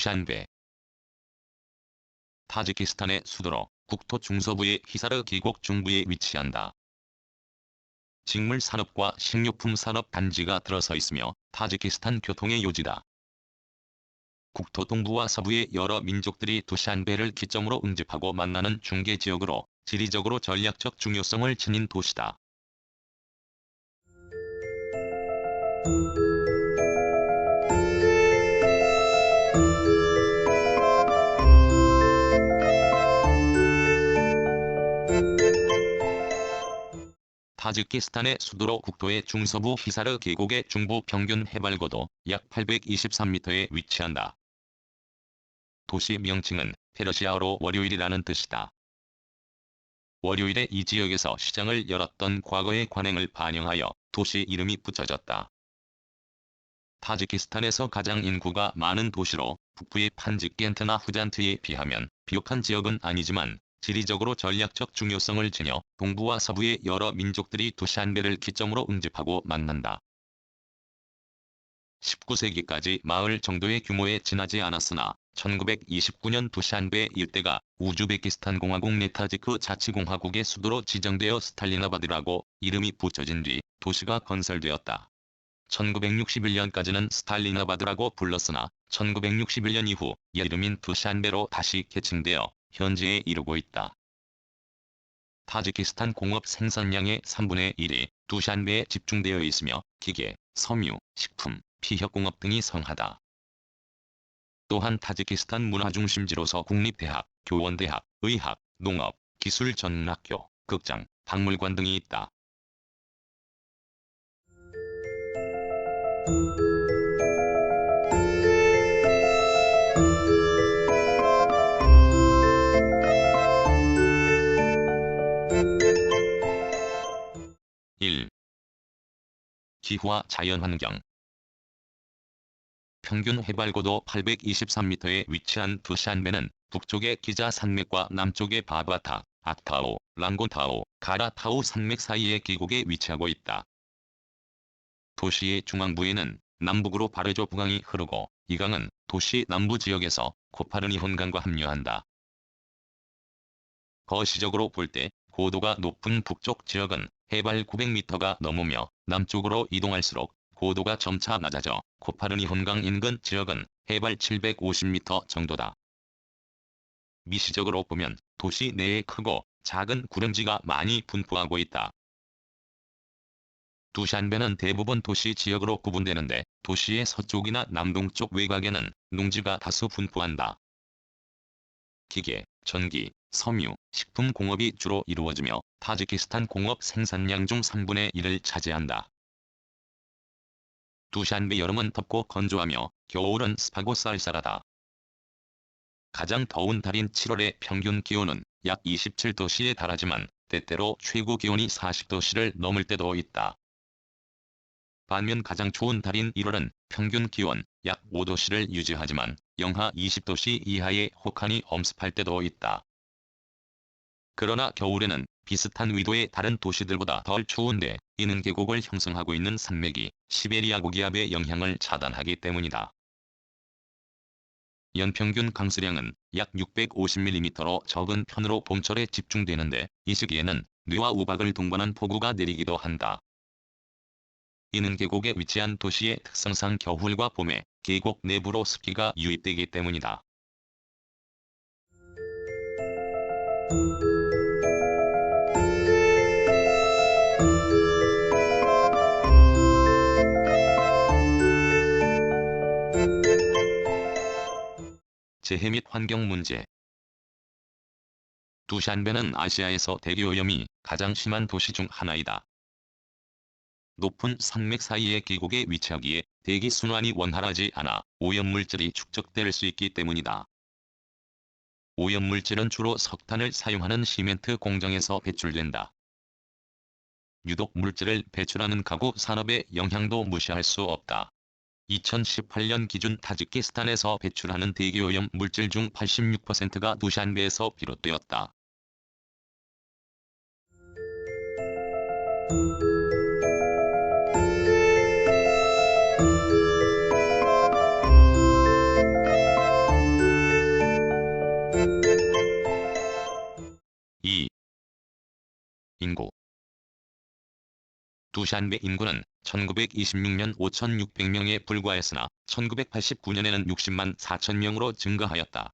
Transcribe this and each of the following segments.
두샨베. 타지키스탄의 수도로 국토 중서부의 히사르 계곡 중부에 위치한다. 직물 산업과 식료품 산업 단지가 들어서 있으며 타지키스탄 교통의 요지다. 국토 동부와 서부의 여러 민족들이 두샨베를 기점으로 응집하고 만나는 중개 지역으로 지리적으로 전략적 중요성을 지닌 도시다. 타지키스탄의 수도로 국토의 중서부 히사르 계곡의 중부 평균 해발고도 약 823m에 위치한다. 도시 명칭은 페르시아어로 월요일이라는 뜻이다. 월요일에 이 지역에서 시장을 열었던 과거의 관행을 반영하여 도시 이름이 붙여졌다. 타지키스탄에서 가장 인구가 많은 도시로 북부의 판지켄트나 후잔트에 비하면 비옥한 지역은 아니지만 지리적으로 전략적 중요성을 지녀 동부와 서부의 여러 민족들이 두샨베를 기점으로 응집하고 만난다. 19세기까지 마을 정도의 규모에 지나지 않았으나 1929년 두샨베 일대가 우즈베키스탄 공화국 네타지크 자치공화국의 수도로 지정되어 스탈리나바드라고 이름이 붙여진 뒤 도시가 건설되었다. 1961년까지는 스탈리나바드라고 불렀으나 1961년 이후 옛 이름인 두샨베로 다시 개칭되어 현재에 이르고 있다. 타지키스탄 공업 생산량의 3분의 1이 두샨베에 집중되어 있으며 기계, 섬유, 식품, 피혁공업 등이 성하다. 또한 타지키스탄 문화중심지로서 국립대학, 교원대학, 의학, 농업, 기술 전문학교, 극장, 박물관 등이 있다. 기후와 자연환경. 평균 해발고도 823m에 위치한 두샨베는 북쪽의 기자 산맥과 남쪽의 바바타, 악타오, 랑곤타오, 가라타오 산맥 사이의 계곡에 위치하고 있다. 도시의 중앙부에는 남북으로 바르조 부강이 흐르고 이 강은 도시 남부 지역에서 코파르니혼강과 합류한다. 거시적으로 볼 때 고도가 높은 북쪽 지역은 해발 900m가 넘으며 남쪽으로 이동할수록 고도가 점차 낮아져 코파르니혼강 인근 지역은 해발 750m 정도다. 미시적으로 보면 도시 내에 크고 작은 구릉지가 많이 분포하고 있다. 두샨베는 대부분 도시 지역으로 구분되는데 도시의 서쪽이나 남동쪽 외곽에는 농지가 다수 분포한다. 기계, 전기, 섬유, 식품 공업이 주로 이루어지며 타지키스탄 공업 생산량 중 3분의 1을 차지한다. 두샨베 여름은 덥고 건조하며 겨울은 습하고 쌀쌀하다. 가장 더운 달인 7월의 평균 기온은 약 27도씨에 달하지만 때때로 최고 기온이 40도씨를 넘을 때도 있다. 반면 가장 추운 달인 1월은 평균 기온 약 5도씨를 유지하지만 영하 20도씨 이하의 혹한이 엄습할 때도 있다. 그러나 겨울에는 비슷한 위도의 다른 도시들보다 덜 추운데 이는 계곡을 형성하고 있는 산맥이 시베리아 고기압의 영향을 차단하기 때문이다. 연평균 강수량은 약 650mm로 적은 편으로 봄철에 집중되는데 이 시기에는 뇌와 우박을 동반한 폭우가 내리기도 한다. 이는 계곡에 위치한 도시의 특성상 겨울과 봄에 계곡 내부로 습기가 유입되기 때문이다. 재해 및 환경 문제. 두샨베는 아시아에서 대기오염이 가장 심한 도시 중 하나이다. 높은 산맥 사이의 계곡에 위치하기에 대기 순환이 원활하지 않아 오염물질이 축적될 수 있기 때문이다. 오염물질은 주로 석탄을 사용하는 시멘트 공장에서 배출된다. 유독 물질을 배출하는 가구 산업의 영향도 무시할 수 없다. 2018년 기준 타지키스탄에서 배출하는 대기오염 물질 중 86%가 두샨베에서 비롯되었다. 2. 인구. 두샨베 인구는 1926년 5,600명에 불과했으나 1989년에는 60만 4천 명으로 증가하였다.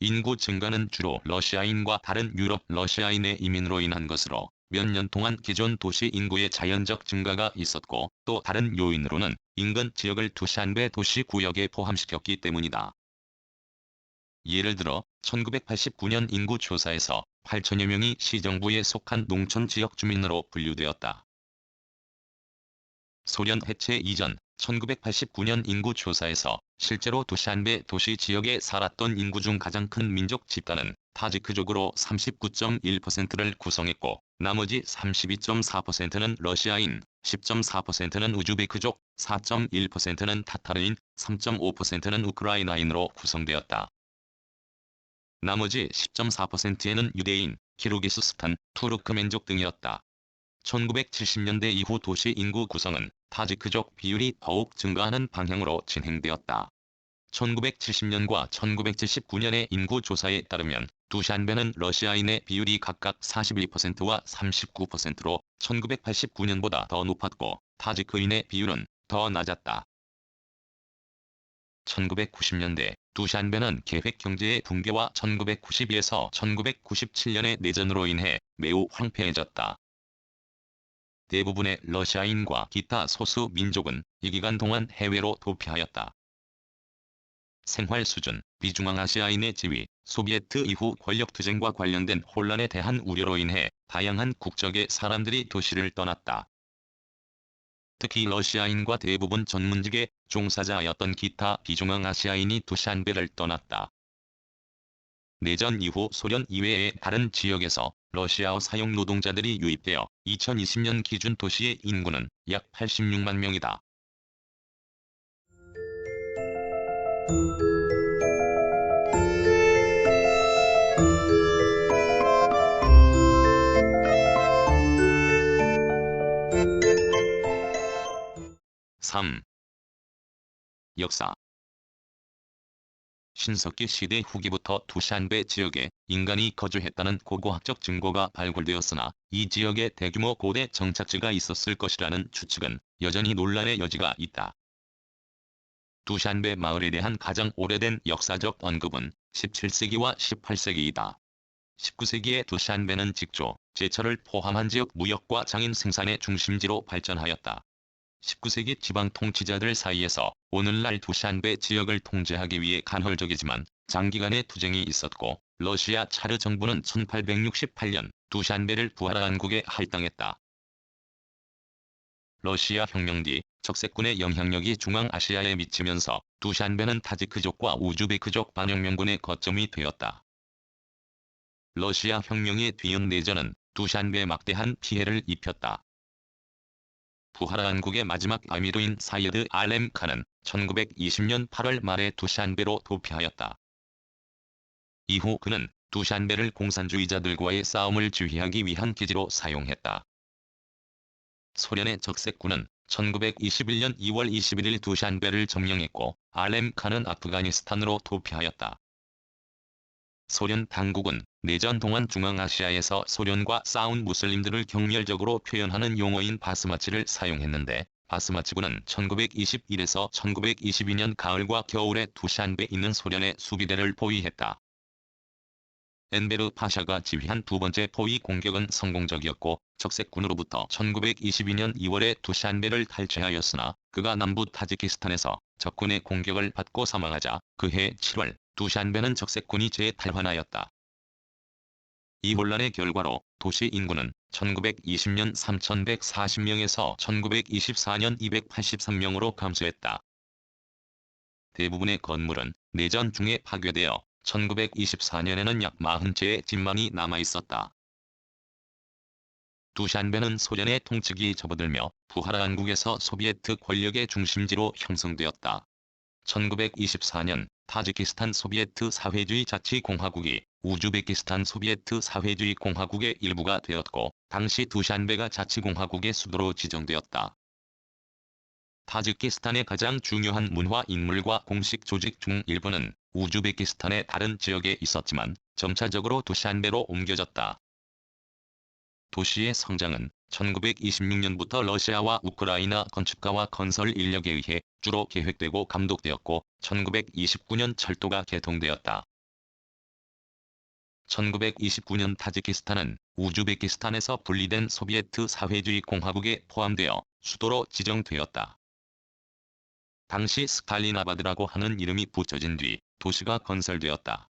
인구 증가는 주로 러시아인과 다른 유럽 러시아인의 이민으로 인한 것으로 몇 년 동안 기존 도시 인구의 자연적 증가가 있었고, 또 다른 요인으로는 인근 지역을 두샨베 도시구역에 포함시켰기 때문이다. 예를 들어 1989년 인구 조사에서 8천여 명이 시정부에 속한 농촌 지역 주민으로 분류되었다. 소련 해체 이전 1989년 인구 조사에서 실제로 두샨베 도시 지역에 살았던 인구 중 가장 큰 민족 집단은 타지크족으로 39.1%를 구성했고, 나머지 32.4%는 러시아인, 10.4%는 우즈베크족, 4.1%는 타타르인, 3.5%는 우크라이나인으로 구성되었다. 나머지 10.4%에는 유대인, 키르기스스탄, 투르크멘족 등이었다. 1970년대 이후 도시 인구 구성은 타지크족 비율이 더욱 증가하는 방향으로 진행되었다. 1970년과 1979년의 인구 조사에 따르면 두샨베는 러시아인의 비율이 각각 42%와 39%로 1989년보다 더 높았고, 타지크인의 비율은 더 낮았다. 1990년대 두샨베는 계획경제의 붕괴와 1992에서 1997년의 내전으로 인해 매우 황폐해졌다. 대부분의 러시아인과 기타 소수 민족은 이 기간 동안 해외로 도피하였다. 생활 수준, 비중앙아시아인의 지위, 소비에트 이후 권력투쟁과 관련된 혼란에 대한 우려로 인해 다양한 국적의 사람들이 도시를 떠났다. 특히 러시아인과 대부분 전문직의 종사자였던 기타 비중앙아시아인이 두샨베를 떠났다. 내전 이후 소련 이외의 다른 지역에서 러시아어 사용 노동자들이 유입되어 2020년 기준 도시의 인구는 약 86만 명이다. (3) 역사. 신석기 시대 후기부터 두샨베 지역에 인간이 거주했다는 고고학적 증거가 발굴되었으나, 이 지역에 대규모 고대 정착지가 있었을 것이라는 추측은 여전히 논란의 여지가 있다. 두샨베 마을에 대한 가장 오래된 역사적 언급은 17세기와 18세기이다. 19세기에 두샨베는 직조, 제철을 포함한 지역 무역과 장인 생산의 중심지로 발전하였다. 19세기 지방 통치자들 사이에서 오늘날 두샨베 지역을 통제하기 위해 간헐적이지만 장기간의 투쟁이 있었고, 러시아 차르 정부는 1868년 두샨베를 부하라한국에 할당했다. 러시아 혁명 뒤 적색군의 영향력이 중앙아시아에 미치면서 두샨베는 타지크족과 우즈베크족 반영명군의 거점이 되었다. 러시아 혁명의 뒤이은 내전은 두샨베에 막대한 피해를 입혔다. 부하라한국의 마지막 아미르인 사이드 알렘 칸은 1920년 8월 말에 두샨베로 도피하였다. 이후 그는 두샨베를 공산주의자들과의 싸움을 지휘하기 위한 기지로 사용했다. 소련의 적색군은 1921년 2월 21일 두샨베를 점령했고, 알렘 칸은 아프가니스탄으로 도피하였다. 소련 당국은 내전 동안 중앙아시아에서 소련과 싸운 무슬림들을 경멸적으로 표현하는 용어인 바스마치를 사용했는데, 바스마치군은 1921에서 1922년 가을과 겨울에 두샨베에 있는 소련의 수비대를 포위했다. 엔베르 파샤가 지휘한 두 번째 포위 공격은 성공적이었고, 적색군으로부터 1922년 2월에 두샨베를 탈취하였으나, 그가 남부 타지키스탄에서 적군의 공격을 받고 사망하자 그해 7월 두샨베는 적색군이 재탈환하였다. 이 혼란의 결과로 도시 인구는 1920년 3140명에서 1924년 283명으로 감소했다. 대부분의 건물은 내전 중에 파괴되어 1924년에는 약 40채의 집만이 남아있었다. 두샨베는 소련의 통치기 접어들며 부하라한국에서 소비에트 권력의 중심지로 형성되었다. 1924년 타지키스탄 소비에트 사회주의 자치공화국이 우즈베키스탄 소비에트 사회주의 공화국의 일부가 되었고, 당시 두샨베가 자치공화국의 수도로 지정되었다. 타지키스탄의 가장 중요한 문화 인물과 공식 조직 중 일부는 우즈베키스탄의 다른 지역에 있었지만 점차적으로 두샨베로 옮겨졌다. 도시의 성장은 1926년부터 러시아와 우크라이나 건축가와 건설 인력에 의해 주로 계획되고 감독되었고, 1929년 철도가 개통되었다. 1929년 타지키스탄은 우즈베키스탄에서 분리된 소비에트 사회주의 공화국에 포함되어 수도로 지정되었다. 당시 스탈리나바드라고 하는 이름이 붙여진 뒤 도시가 건설되었다.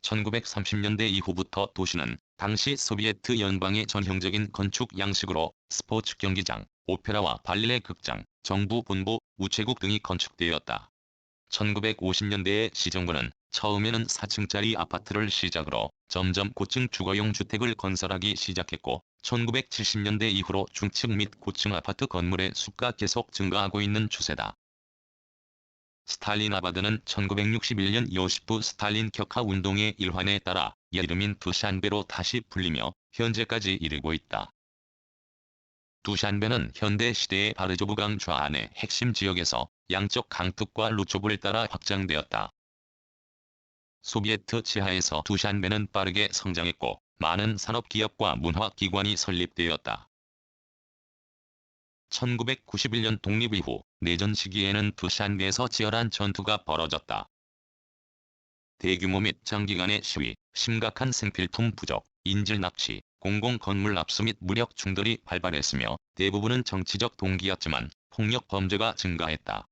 1930년대 이후부터 도시는 당시 소비에트 연방의 전형적인 건축 양식으로 스포츠 경기장, 오페라와 발레 극장, 정부 본부, 우체국 등이 건축되었다. 1950년대에 시정부는 처음에는 4층짜리 아파트를 시작으로 점점 고층 주거용 주택을 건설하기 시작했고, 1970년대 이후로 중층 및 고층 아파트 건물의 수가 계속 증가하고 있는 추세다. 스탈리나바드는 1961년 요시프 스탈린 격하 운동의 일환에 따라 옛 이름인 두샨베로 다시 불리며 현재까지 이르고 있다. 두샨베는 현대 시대의 바르조브강 좌안의 핵심 지역에서 양쪽 강둑과 루초브를 따라 확장되었다. 소비에트 지하에서 두샨베는 빠르게 성장했고, 많은 산업기업과 문화기관이 설립되었다. 1991년 독립 이후 내전 시기에는 두샨베에서 치열한 전투가 벌어졌다. 대규모 및 장기간의 시위, 심각한 생필품 부족, 인질 납치, 공공건물 압수 및 무력 충돌이 발발했으며, 대부분은 정치적 동기였지만 폭력 범죄가 증가했다.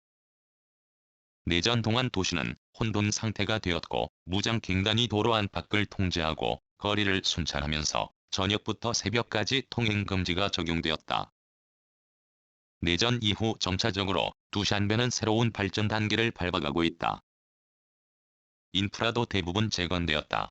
내전 동안 도시는 혼돈 상태가 되었고, 무장갱단이 도로 안팎을 통제하고 거리를 순찰하면서 저녁부터 새벽까지 통행금지가 적용되었다. 내전 이후 점차적으로 두샨베는 새로운 발전 단계를 밟아가고 있다. 인프라도 대부분 재건되었다.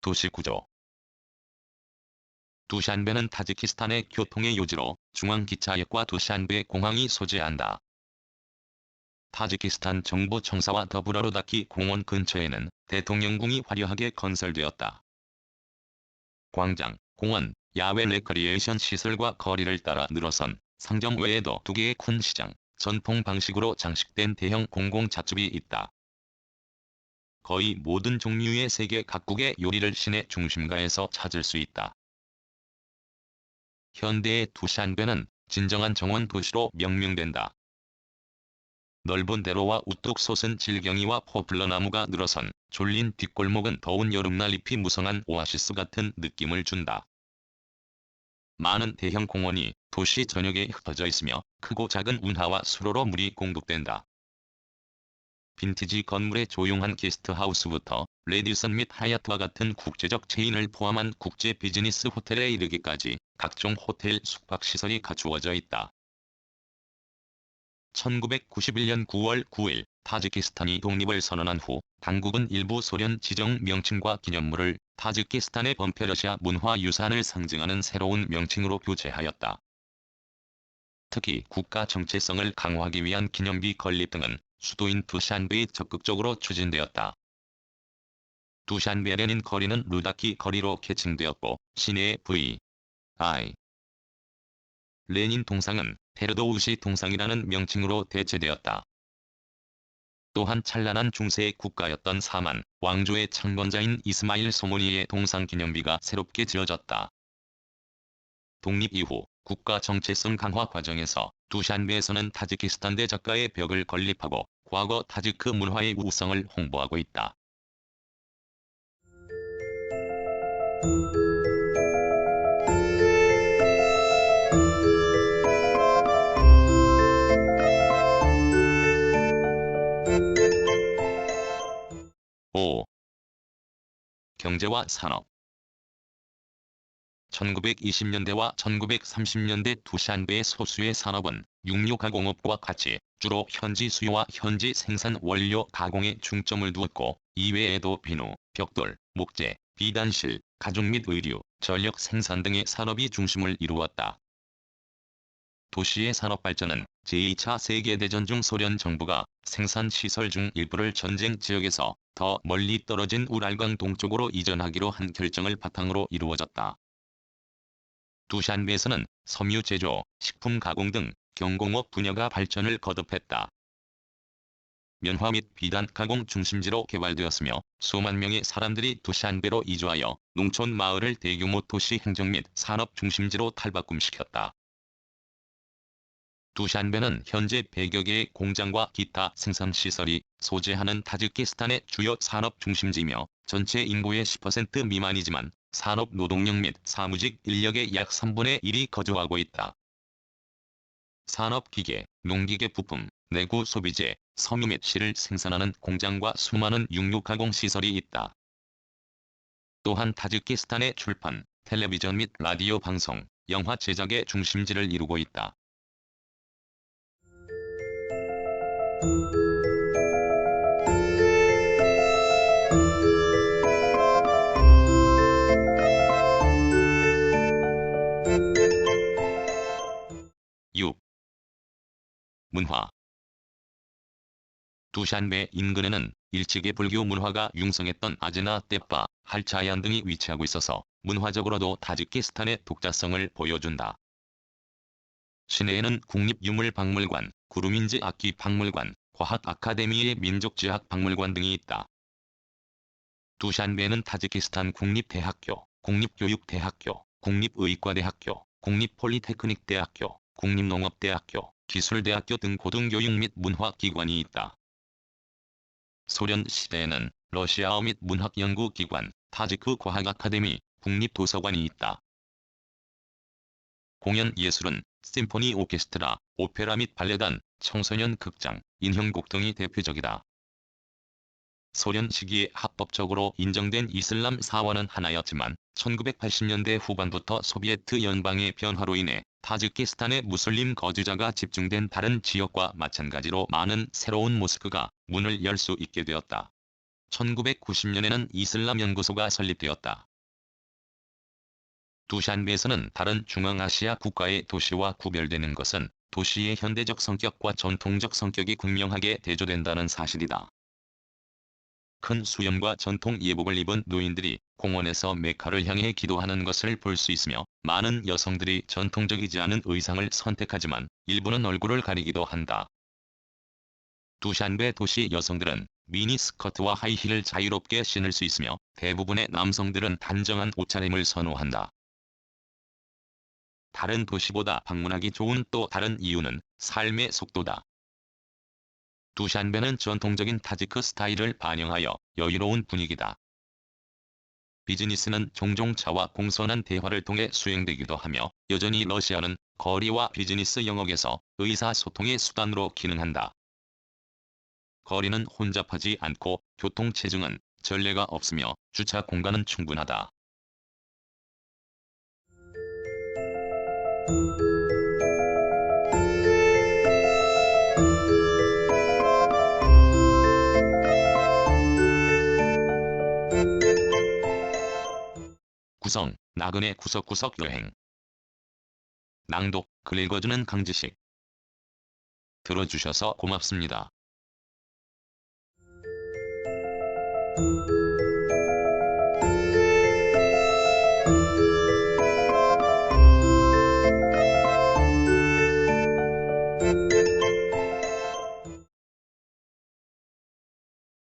도시 구조. 두샨베는 타지키스탄의 교통의 요지로 중앙기차역과 두샨베 공항이 소재한다. 타지키스탄 정부 청사와 더불어 루다키 공원 근처에는 대통령궁이 화려하게 건설되었다. 광장, 공원, 야외 레크리에이션 시설과 거리를 따라 늘어선 상점 외에도 2개의 큰 시장, 전통 방식으로 장식된 대형 공공잣집이 있다. 거의 모든 종류의 세계 각국의 요리를 시내 중심가에서 찾을 수 있다. 현대의 두샨베는 진정한 정원 도시로 명명된다. 넓은 대로와 우뚝 솟은 질경이와 포플러나무가 늘어선 졸린 뒷골목은 더운 여름날 잎이 무성한 오아시스 같은 느낌을 준다. 많은 대형 공원이 도시 전역에 흩어져 있으며 크고 작은 운하와 수로로 물이 공급된다. 빈티지 건물의 조용한 게스트하우스부터 레디슨 및 하얏트와 같은 국제적 체인을 포함한 국제 비즈니스 호텔에 이르기까지 각종 호텔 숙박시설이 갖추어져 있다. 1991년 9월 9일 타지키스탄이 독립을 선언한 후 당국은 일부 소련 지정 명칭과 기념물을 타지키스탄의 범페러시아 문화유산을 상징하는 새로운 명칭으로 교체하였다. 특히 국가 정체성을 강화하기 위한 기념비 건립 등은 수도인 두샨베에 적극적으로 추진되었다. 두샨베 레닌 거리는 루다키 거리로 개칭되었고, 시내의 V.I. 레닌 동상은 페르도우시 동상이라는 명칭으로 대체되었다. 또한 찬란한 중세의 국가였던 사만 왕조의 창건자인 이스마일 소모니의 동상 기념비가 새롭게 지어졌다. 독립 이후 국가 정체성 강화 과정에서 두샨베에서는 타지키스탄 대작가의 벽을 건립하고 과거 타지크 문화의 우성을 홍보하고 있다. 경제와 산업. 1920년대와 1930년대 두샨베의 소수의 산업은 육류가공업과 같이 주로 현지 수요와 현지 생산 원료 가공에 중점을 두었고, 이외에도 비누, 벽돌, 목재, 비단실, 가죽 및 의류, 전력 생산 등의 산업이 중심을 이루었다. 도시의 산업 발전은 제2차 세계대전 중 소련 정부가 생산시설 중 일부를 전쟁 지역에서 더 멀리 떨어진 우랄강 동쪽으로 이전하기로 한 결정을 바탕으로 이루어졌다. 두샨베에서는 섬유 제조, 식품 가공 등 경공업 분야가 발전을 거듭했다. 면화 및 비단 가공 중심지로 개발되었으며, 수만 명의 사람들이 두샨베로 이주하여 농촌 마을을 대규모 도시 행정 및 산업 중심지로 탈바꿈시켰다. 두샨베는 현재 100여 개의 공장과 기타 생산시설이 소재하는 타지키스탄의 주요 산업 중심지이며, 전체 인구의 10% 미만이지만 산업 노동력 및 사무직 인력의 약 3분의 1이 거주하고 있다. 산업기계, 농기계 부품, 내구 소비재, 섬유 및 실을 생산하는 공장과 수많은 육류가공시설이 있다. 또한 타지키스탄의 출판, 텔레비전 및 라디오 방송, 영화 제작의 중심지를 이루고 있다. 6. 문화. 두샨베 인근에는 일찍의 불교 문화가 융성했던 아제나 떼빠, 할차얀 등이 위치하고 있어서 문화적으로도 타지키스탄의 독자성을 보여준다. 시내에는 국립유물박물관, 구루민지 악기박물관, 과학 아카데미의 민족지학박물관 등이 있다. 두샨베에는 타지키스탄 국립대학교, 국립교육대학교, 국립의과대학교, 국립폴리테크닉대학교, 국립농업대학교, 기술대학교 등 고등교육 및 문화기관이 있다. 소련 시대에는 러시아어 및 문학연구기관, 타지크 과학 아카데미, 국립도서관이 있다. 공연 예술은 심포니 오케스트라, 오페라 및 발레단, 청소년 극장, 인형곡 등이 대표적이다. 소련 시기에 합법적으로 인정된 이슬람 사원은 하나였지만 1980년대 후반부터 소비에트 연방의 변화로 인해 타지키스탄의 무슬림 거주자가 집중된 다른 지역과 마찬가지로 많은 새로운 모스크가 문을 열 수 있게 되었다. 1990년에는 이슬람 연구소가 설립되었다. 두샨베에서는 다른 중앙아시아 국가의 도시와 구별되는 것은 도시의 현대적 성격과 전통적 성격이 극명하게 대조된다는 사실이다. 큰 수염과 전통 예복을 입은 노인들이 공원에서 메카를 향해 기도하는 것을 볼 수 있으며, 많은 여성들이 전통적이지 않은 의상을 선택하지만 일부는 얼굴을 가리기도 한다. 두샨베 도시 여성들은 미니스커트와 하이힐을 자유롭게 신을 수 있으며, 대부분의 남성들은 단정한 옷차림을 선호한다. 다른 도시보다 방문하기 좋은 또 다른 이유는 삶의 속도다. 두샨베는 전통적인 타지크 스타일을 반영하여 여유로운 분위기다. 비즈니스는 종종 차와 공손한 대화를 통해 수행되기도 하며, 여전히 러시아는 거리와 비즈니스 영역에서 의사소통의 수단으로 기능한다. 거리는 혼잡하지 않고 교통체증은 전례가 없으며 주차 공간은 충분하다. 구성, 나그네 구석구석 여행. 낭독, 글 읽어주는 강지식. 들어주셔서 고맙습니다.